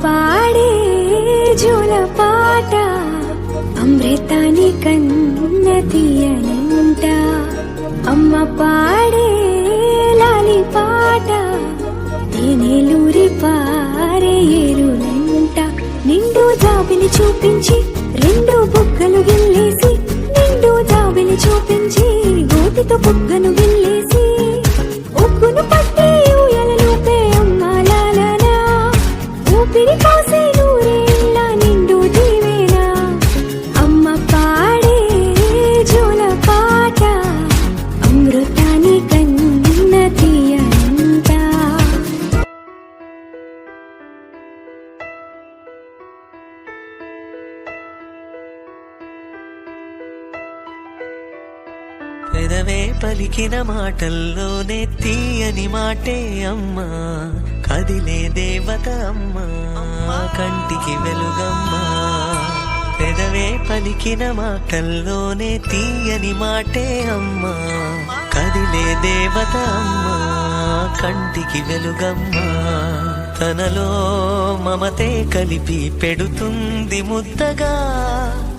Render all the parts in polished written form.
పాడే జోలపాట అమృతాని కన్న తీయనంట. అమ్మ పాడే లాలి పాట తేనెలూరి పారే ఏరులంట. నిండు జాబిలి చూపించి రెండు బుగ్గలు గిల్లేసి, నిండు జాబిలి చూపించి గోటితో బుగ్గను గిల్లేసి, ఉగ్గును పట్టి ఊయలలోపే అమ్మాలాలనా ఊపిరి కాసే నూరేళ్ళ నిండు దీవేనా. అమ్మ పాడే జోల పాట అమృతాని కన్న తీయనంట. పెదవే పలికిన మాటల్లోనే తీయని మాటే అమ్మా, కదిలే దేవత అమ్మా, కంటికి వెలుగమ్మా. పెదవే పలికిన మాటల్లోనే తీయని మాటే అమ్మా, కదిలే దేవత అమ్మా, కంటికి వెలుగమ్మా. తనలో మమతే కలిపి పెడుతుంది ముద్దగా,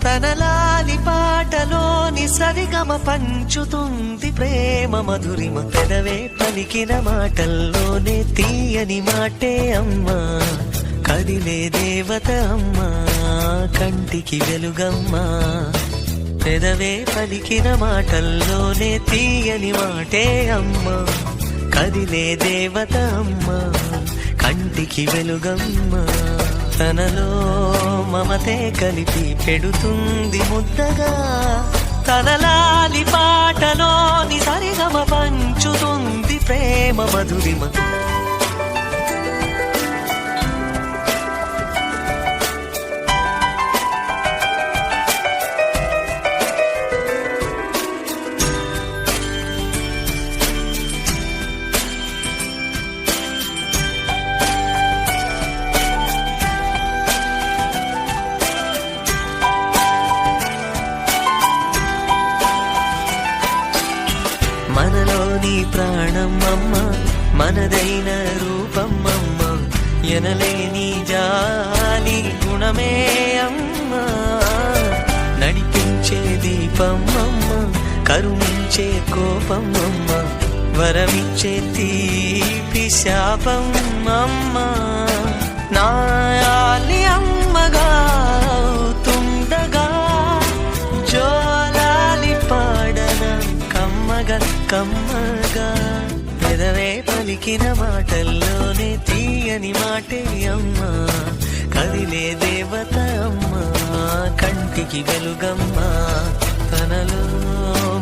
తనలాలి పాటలోని సరిగమ పంచుతుంది ప్రేమ మధురిమ. పెదవే పలికిన మాటల్లోనే తీయని మాటే అమ్మా, కదిలే దేవత అమ్మా, కంటికి వెలుగమ్మా. పెదవే పలికిన మాటల్లోనే తీయని మాటే అమ్మా, కదిలే దేవత అమ్మా, కంటికి వెలుగమ్మా. తనలో మమతే కలిపి పెడుతుంది ముద్దగా, తనలాలి పాటలోని సరిగమ పంచుతుంది ప్రేమ మధురిమ. మనలోని ప్రాణం అమ్మ, మనదైన రూపం అమ్మ, ఎనలేని జాలి గుణమే అమ్మ. నడిపించే దీపం అమ్మ, కరుణించే కోపం అమ్మ, వరమిచ్చే తీపి శాపం అమ్మ. నాయాలి అమ్మగా అవుతుండగా జోలాలి పాడన కమ్మగా కమ్మగా. పెదవే పలికిన మాటల్లోనే తీయని మాటే అమ్మా, కదిలే దేవత అమ్మా, కంటికి వెలుగమ్మా. తనలో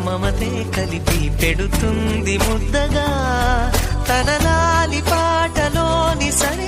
మమతే కలిపి పెడుతుంది ముద్దగా, తనలాలి పాటలోని సరి